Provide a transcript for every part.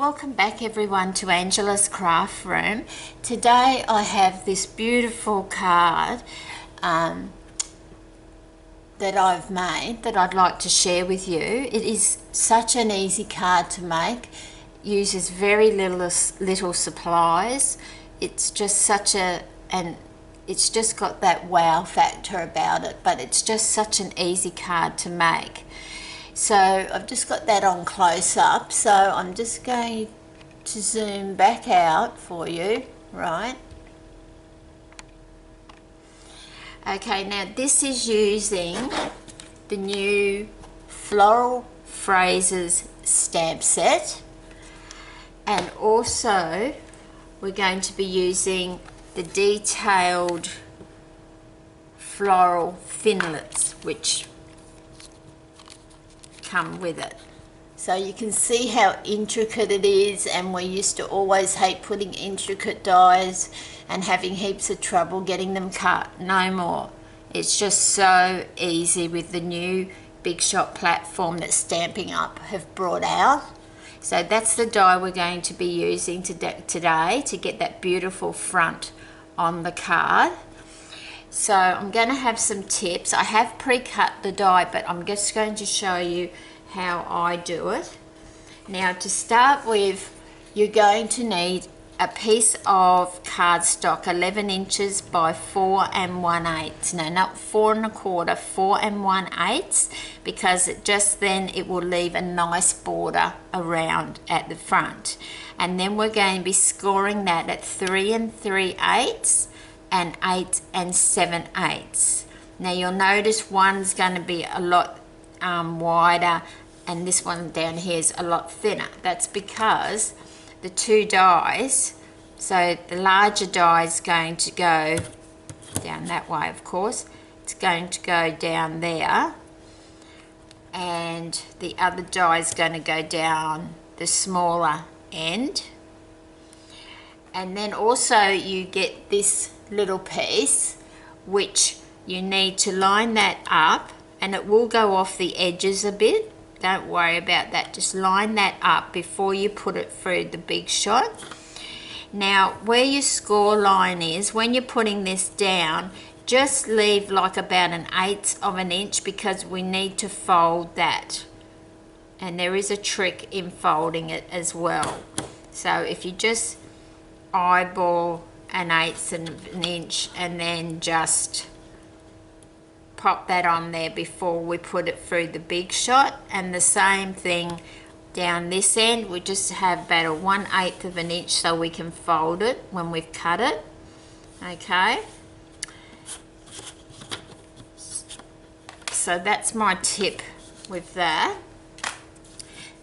Welcome back everyone to Angela's Craft Room. Today I have this beautiful card that I've made that I'd like to share with you. It is such an easy card to make, uses very little supplies. It's just such it's just got that wow factor about it, but it's just such an easy card to make. So I've just got that on close up, so I'm just going to zoom back out for you, right? Okay, now this is using the new Floral Phrases stamp set, and also we're going to be using the detailed floral Thinlits which come with it. So you can see how intricate it is, and we used to always hate putting intricate dies and having heaps of trouble getting them cut. No more. It's just so easy with the new Big Shot platform that Stampin Up have brought out. So that's the die we're going to be using today to get that beautiful front on the card. So I'm going to have some tips. I have pre-cut the die, but I'm just going to show you how I do it. Now, to start with, you're going to need a piece of cardstock 11 inches by 4 1/8. No, not 4 1/4, 4 1/8, because it will leave a nice border around at the front. And then we're going to be scoring that at 3 3/8 and 8 7/8. Now you'll notice one's going to be a lot wider, and this one down here is a lot thinner. That's because the two dies, so the larger die is going to go down that way, of course. It's going to go down there, and the other die is going to go down the smaller end. And then also you get this little piece which you need to line that up, and it will go off the edges a bit. Don't worry about that, just line that up before you put it through the Big Shot. Now where your score line is, when you're putting this down, just leave like about 1/8 of an inch, because we need to fold that, and there is a trick in folding it as well. So if you just eyeball 1/8 of an inch and then just pop that on there before we put it through the Big Shot, and the same thing down this end, we just have about a 1/8 of an inch so we can fold it when we've cut it. Okay, so that's my tip with that.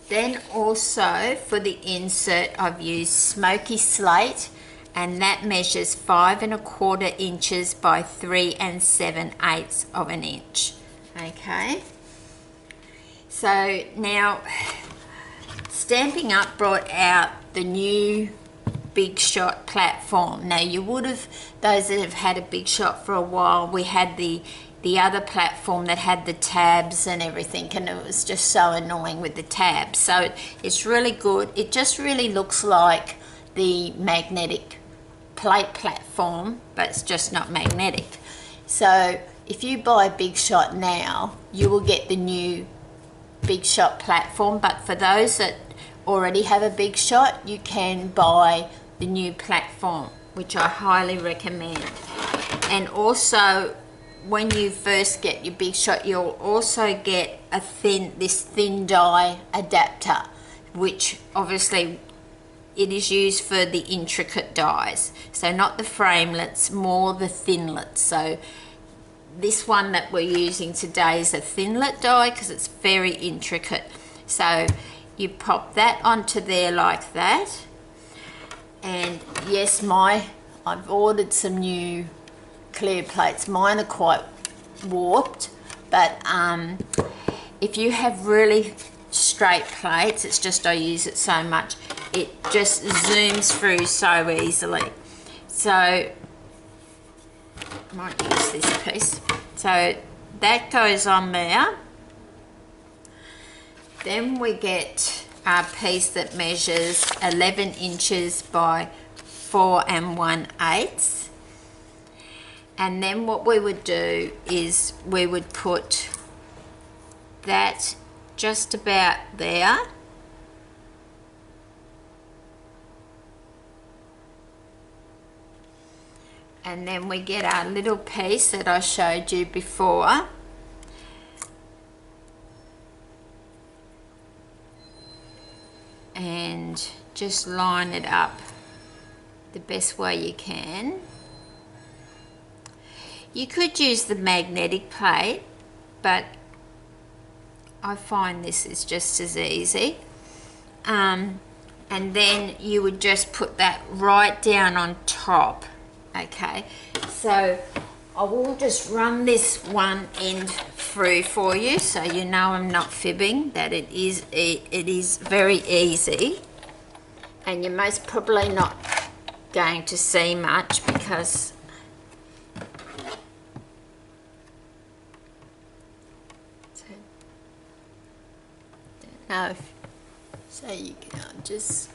Then also for the insert, I've used Smoky Slate, and that measures 5 1/4 inches by 3 7/8 of an inch. Okay, so now Stampin Up brought out the new Big Shot platform. Now you would have, those that have had a Big Shot for a while, we had the other platform that had the tabs and everything, and it was just so annoying with the tabs. So it's really good. It just really looks like the magnetic plate platform, but it's just not magnetic. So if you buy Big Shot now, you will get the new Big Shot platform, but for those that already have a Big Shot, you can buy the new platform, which I highly recommend. And also, when you first get your Big Shot, you'll also get this thin die adapter, which obviously it is used for the intricate dies. So not the framelits, more the Thinlits. So this one that we're using today is a Thinlit die because it's very intricate. So you pop that onto there like that. And yes, I've ordered some new clear plates. Mine are quite warped, but if you have really straight plates, it's just I use it so much, it just zooms through so easily. So I might use this piece. So that goes on there. Then we get our piece that measures 11 inches by 4 1/8. And then what we would do is we would put that just about there. And then we get our little piece that I showed you before. And just line it up the best way you can. You could use the magnetic plate, but I find this is just as easy. And then you would just put that right down on top. Okay, so I will just run this one end through for you so you know I'm not fibbing, that it is very easy, and you're most probably not going to see much because so you can just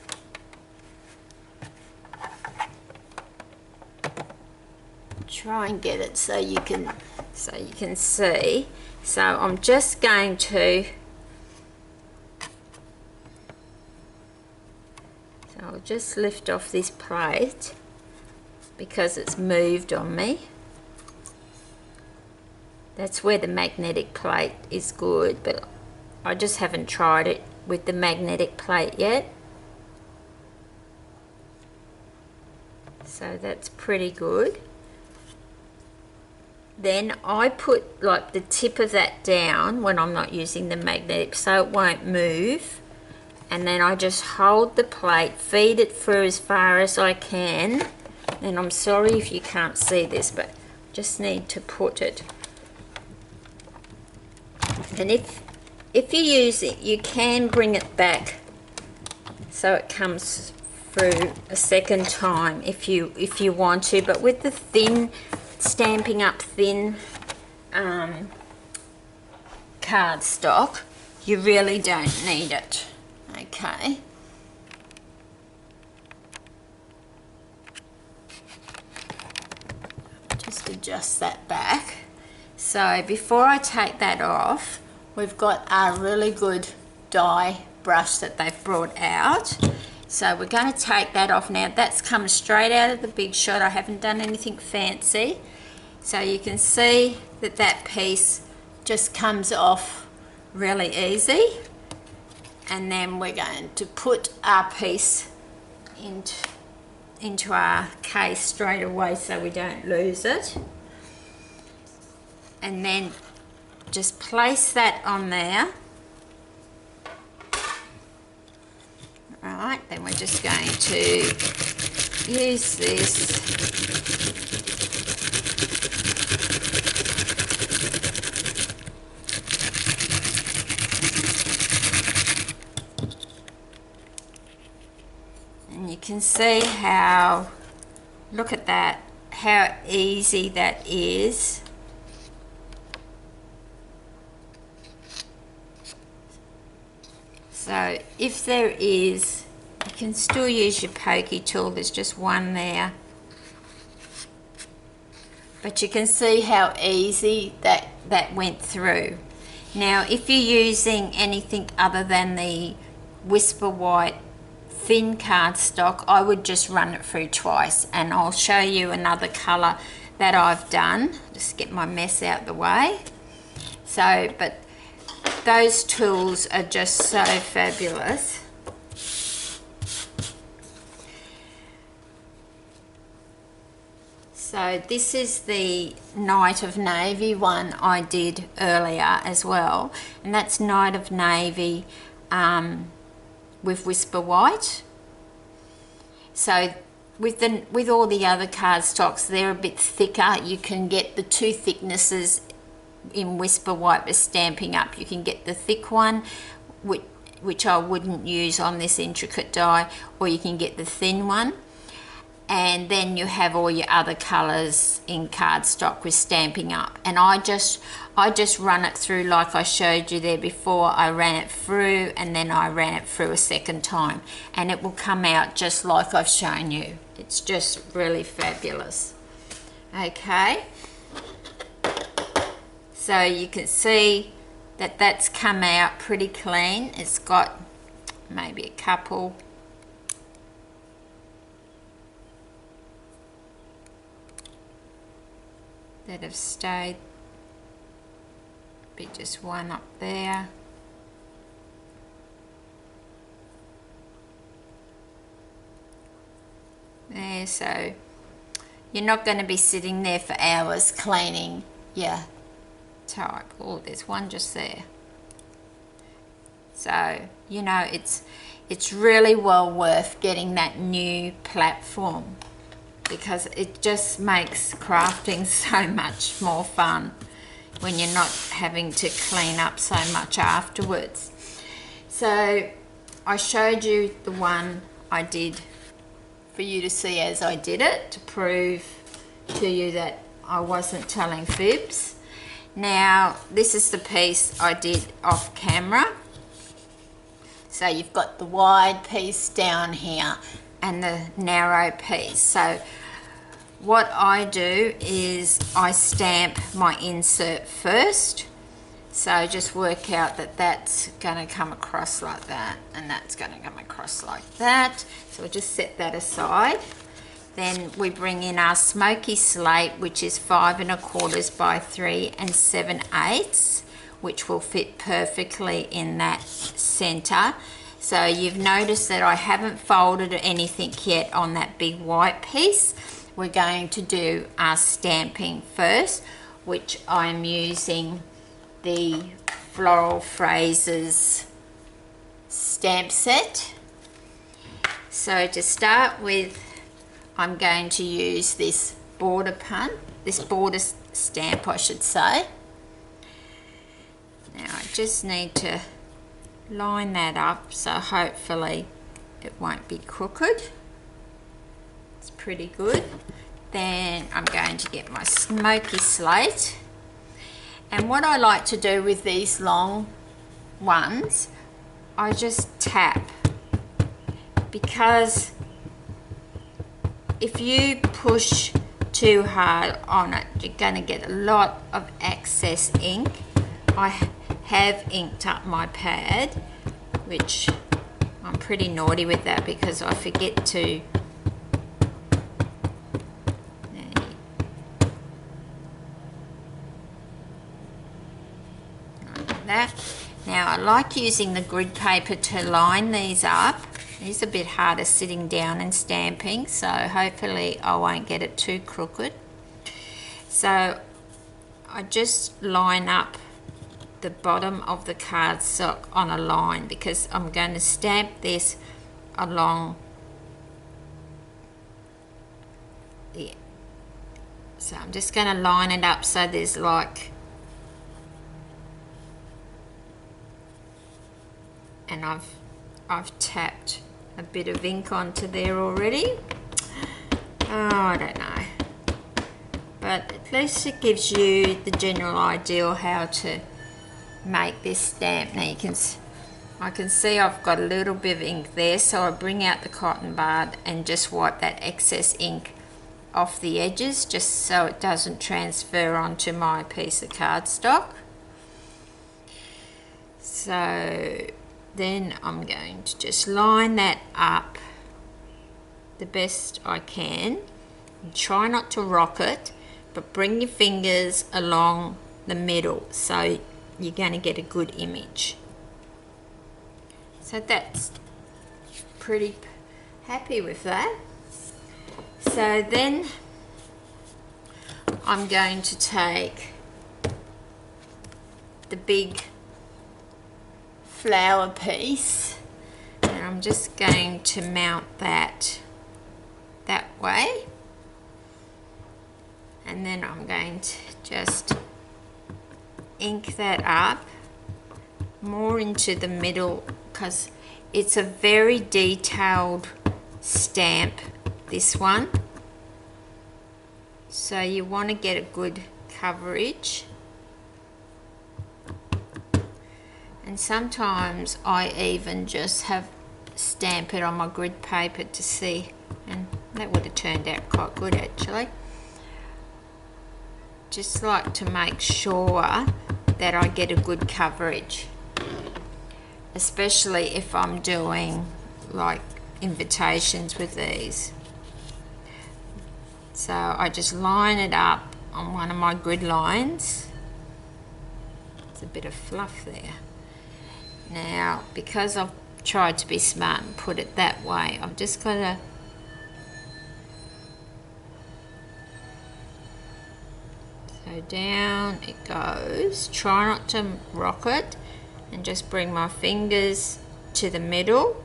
try and get it so you can see. So I'm just going to, so I'll just lift off this plate because it's moved on me. That's where the magnetic plate is good, but I just haven't tried it with the magnetic plate yet. So that's pretty good. Then I put like the tip of that down when I'm not using the magnetic so it won't move, and then I just hold the plate, feed it through as far as I can, and I'm sorry if you can't see this, but just need to put it. And if you use it, you can bring it back so it comes through a second time if you want to, but with the thin Stampin' Up thin cardstock, you really don't need it. Okay. Just adjust that back. So before I take that off, we've got our really good die brush that they've brought out. So we're going to take that off now. That's come straight out of the Big Shot. I haven't done anything fancy. So you can see that that piece just comes off really easy. And then we're going to put our piece into our case straight away so we don't lose it. And then just place that on there. Right, then we're just going to use this and you can see how, look at that, how easy that is. So if there is, you can still use your pokey tool, there's just one there. But you can see how easy that went through. Now if you're using anything other than the Whisper White thin cardstock, I would just run it through twice, and I'll show you another colour that I've done. Just get my mess out the way. So, but those tools are just so fabulous. So this is the Night of Navy one I did earlier as well, and that's Night of Navy with Whisper White. So with all the other cardstocks, they're a bit thicker. You can get the two thicknesses in Whisper White with Stampin' Up. You can get the thick one, which I wouldn't use on this intricate die, or you can get the thin one. and then you have all your other colours in cardstock with Stampin' Up. And I just run it through like I showed you there before. I ran it through and then I ran it through a second time, and it will come out just like I've shown you. It's just really fabulous. Okay, so you can see that that's come out pretty clean. It's got maybe a couple that have stayed, be just one up there. There, so you're not going to be sitting there for hours cleaning your type. Oh, there's one just there. So, you know, it's really well worth getting that new platform, because it just makes crafting so much more fun when you're not having to clean up so much afterwards. So I showed you the one I did for you to see as I did it, to prove to you that I wasn't telling fibs. Now this is the piece I did off camera. So you've got the wide piece down here and the narrow piece. So what I do is I stamp my insert first. So just work out that that's going to come across like that, and that's going to come across like that. So we'll just set that aside. Then we bring in our smoky slate, which is 5 1/4 by 3 7/8, which will fit perfectly in that center. So you've noticed that I haven't folded anything yet on that big white piece. We're going to do our stamping first, which I'm using the Floral Phrases stamp set. So to start with, I'm going to use this border stamp, I should say. Now I just need to line that up, so hopefully it won't be crooked. It's pretty good. Then I'm going to get my smoky slate, and what I like to do with these long ones, I just tap, because if you push too hard on it, you're going to get a lot of excess ink. I have inked up my pad, which I'm pretty naughty with that because I forget to like that. Now I like using the grid paper to line these up. It's a bit harder sitting down and stamping, so hopefully I won't get it too crooked. So I just line up the bottom of the cardstock on a line, because I'm going to stamp this along here. So I'm just going to line it up so there's like, and I've tapped a bit of ink onto there already. Oh, I don't know, but at least it gives you the general idea how to make this stamp. Now I can see I've got a little bit of ink there, so I bring out the cotton bud and just wipe that excess ink off the edges, just so it doesn't transfer onto my piece of cardstock. So then I'm going to just line that up the best I can, and try not to rock it, but bring your fingers along the middle so you're going to get a good image. So that's pretty happy with that. So then I'm going to take the big flower piece, and I'm just going to mount that way, and then I'm going to just ink that up more into the middle, because it's a very detailed stamp this one. So you want to get a good coverage. And sometimes I even just have stamp it on my grid paper to see, and that would have turned out quite good actually. Just like to make sure that I get a good coverage, especially if I'm doing like invitations with these. So I just line it up on one of my grid lines. There's a bit of fluff there. Now, because I've tried to be smart and put it that way, I've just got to so down it goes. Try not to rock it, and just bring my fingers to the middle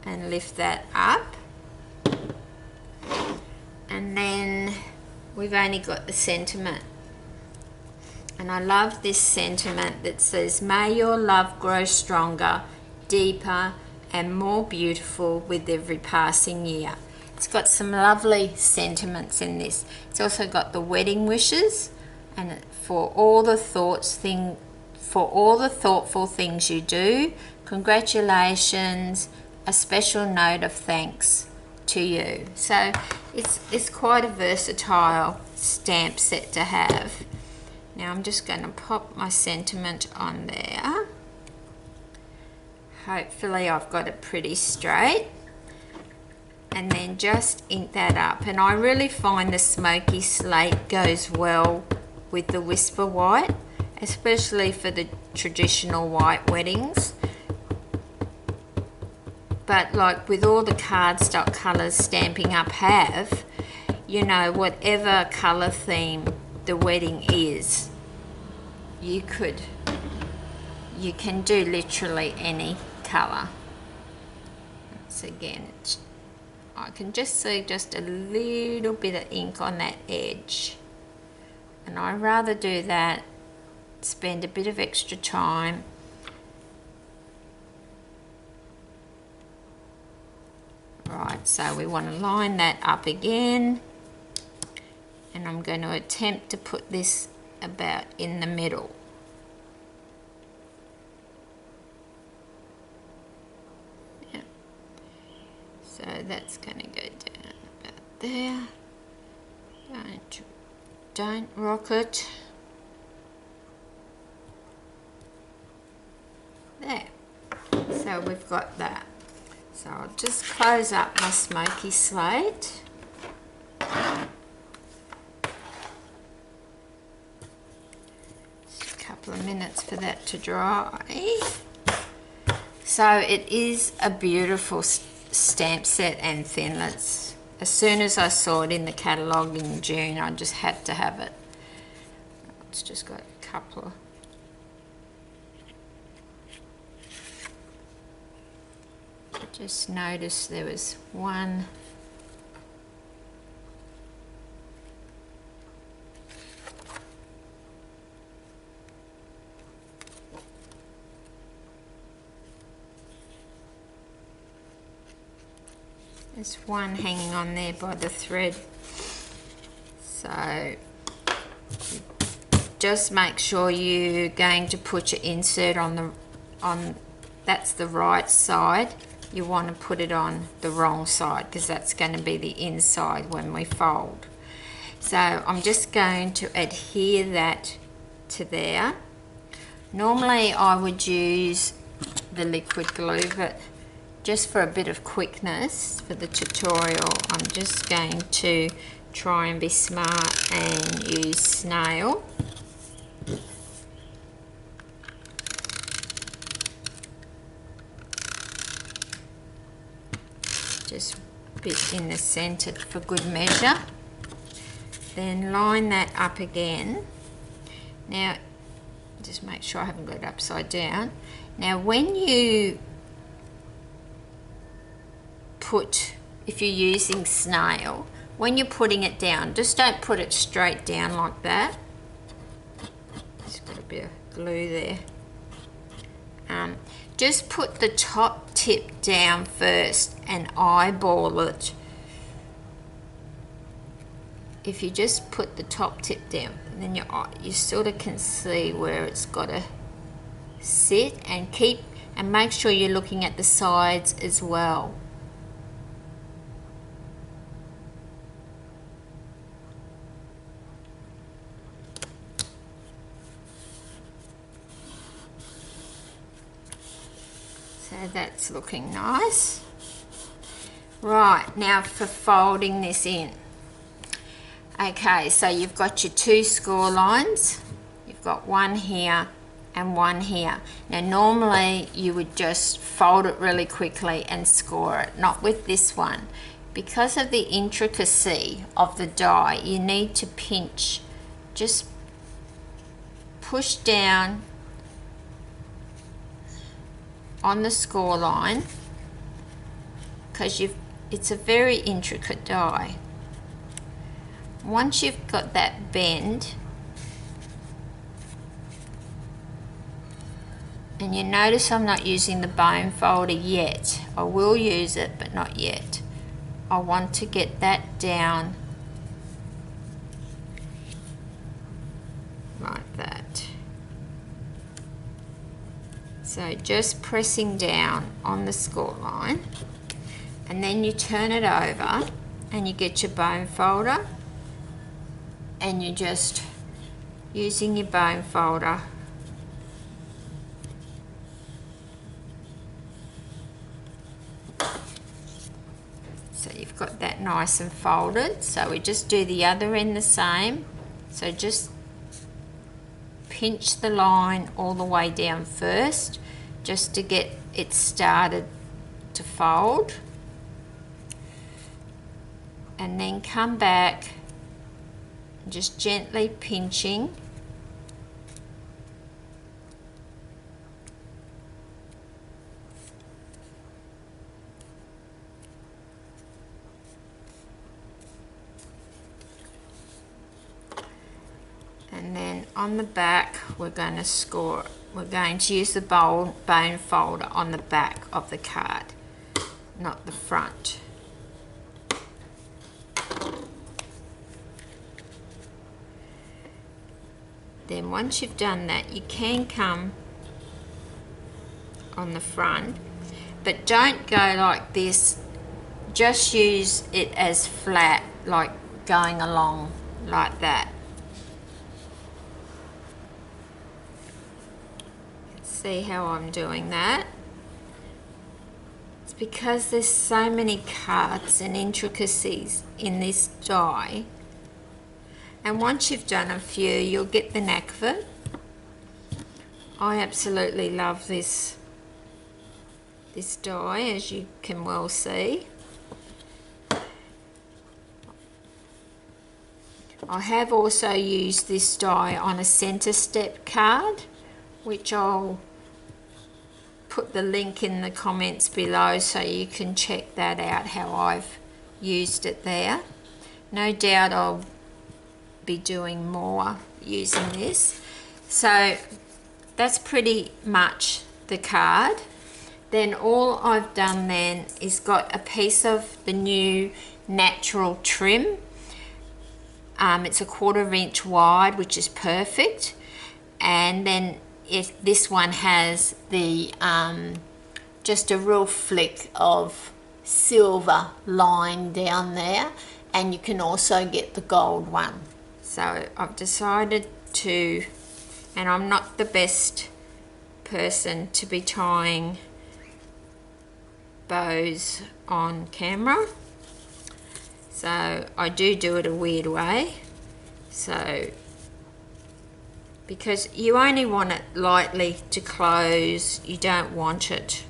and lift that up. And then we've only got the sentiment. And I love this sentiment that says, "May your love grow stronger, deeper, and more beautiful with every passing year." It's got some lovely sentiments in this. It's also got the wedding wishes, and for all the thoughtful things you do, congratulations, a special note of thanks to you. So it's quite a versatile stamp set to have. Now I'm just going to pop my sentiment on there. Hopefully I've got it pretty straight. And then just ink that up. And I really find the smoky slate goes well with the Whisper White, especially for the traditional white weddings. But like with all the cardstock colours Stampin' Up have, you know, whatever colour theme the wedding is, you can do literally any colour. So again, I can just see just a little bit of ink on that edge, and I'd rather do that, spend a bit of extra time. Right, so we want to line that up again, and I'm going to attempt to put this about in the middle. Yeah. So that's going to go down about there. Don't rock it. There. So we've got that. So I'll just close up my smoky slate. Just a couple of minutes for that to dry. So it is a beautiful stamp set and Thinlits. As soon as I saw it in the catalogue in June, I just had to have it. It's just got a couple of just noticed there was one there's one hanging on there by the thread, so just make sure you're going to put your insert on that's the right side. You want to put it on the wrong side because that's going to be the inside when we fold. So I'm just going to adhere that to there. Normally I would use the liquid glue, but just for a bit of quickness for the tutorial, I'm just going to try and be smart and use snail. Just a bit in the centre for good measure. Then line that up again. Now, just make sure I haven't got it upside down. Now, when you put, if you're using snail, when you're putting it down, just don't put it straight down like that. Just got a bit of glue there. just put the top tip down first and eyeball it. If you just put the top tip down, then you sort of can see where it's got to sit, and make sure you're looking at the sides as well. So that's looking nice. Right, now for folding this in. Okay, so you've got your 2 score lines. You've got one here and one here. Now normally you would just fold it really quickly and score it, not with this one. Because of the intricacy of the die, you need to pinch, just push down on the score line, because it's a very intricate die. Once you've got that bend, and you notice I'm not using the bone folder yet. I will use it, but not yet. I want to get that down like that. So just pressing down on the score line, and then you turn it over and you get your bone folder, and you're just using your bone folder so you've got that nice and folded. So we just do the other end the same. So just pinch the line all the way down first, just to get it started to fold, and then come back, just gently pinching, and then on the back we're going to score. We're going to use the bone folder on the back of the card, not the front. Then once you've done that, you can come on the front, but don't go like this. Just use it as flat, like going along like that. See how I'm doing that? It's because there's so many cards and intricacies in this die. And once you've done a few, you'll get the knack of it. I absolutely love this die, as you can well see. I have also used this die on a centre step card, which I'll put the link in the comments below so you can check that out, how I've used it there. No doubt I'll be doing more using this. So that's pretty much the card. Then all I've done then is got a piece of the new natural trim. It's a 1/4 inch wide, which is perfect. And then this one has the just a real flick of silver line down there, and you can also get the gold one. So I've decided to, and I'm not the best person to be tying bows on camera, so I do it a weird way. So because you only want it lightly to close, you don't want it.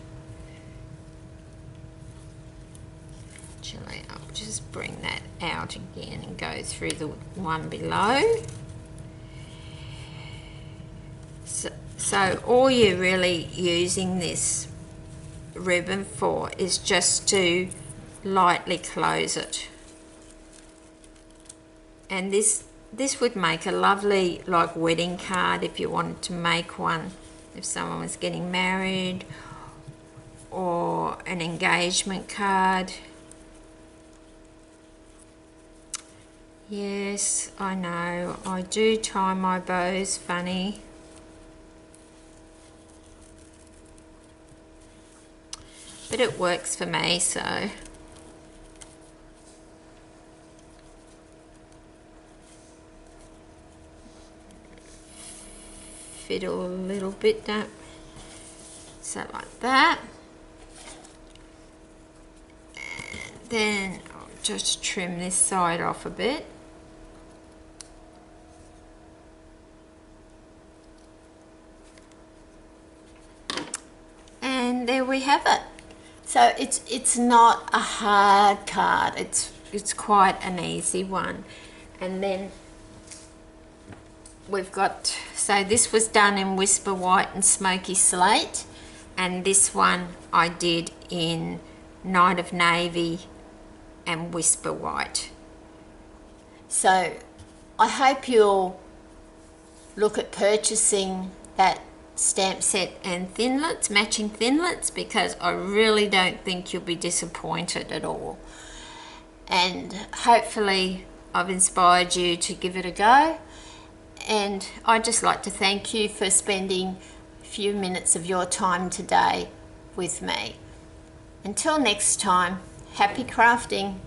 Actually, I'll just bring that out again and go through the one below. So all you're really using this ribbon for is just to lightly close it. And this would make a lovely like wedding card if you wanted to make one, if someone was getting married, or an engagement card. Yes, I know, I do tie my bows funny. But it works for me, so. Fiddle a little bit, don't. So like that. And then I'll just trim this side off a bit. And there we have it. So it's not a hard card. It's quite an easy one. And then we've got, so this was done in Whisper White and Smoky Slate, and this one I did in Night of Navy and Whisper White. So I hope you'll look at purchasing that stamp set and Thinlits, matching Thinlits, because I really don't think you'll be disappointed at all. And hopefully I've inspired you to give it a go. And I'd just like to thank you for spending a few minutes of your time today with me. Until next time, happy crafting.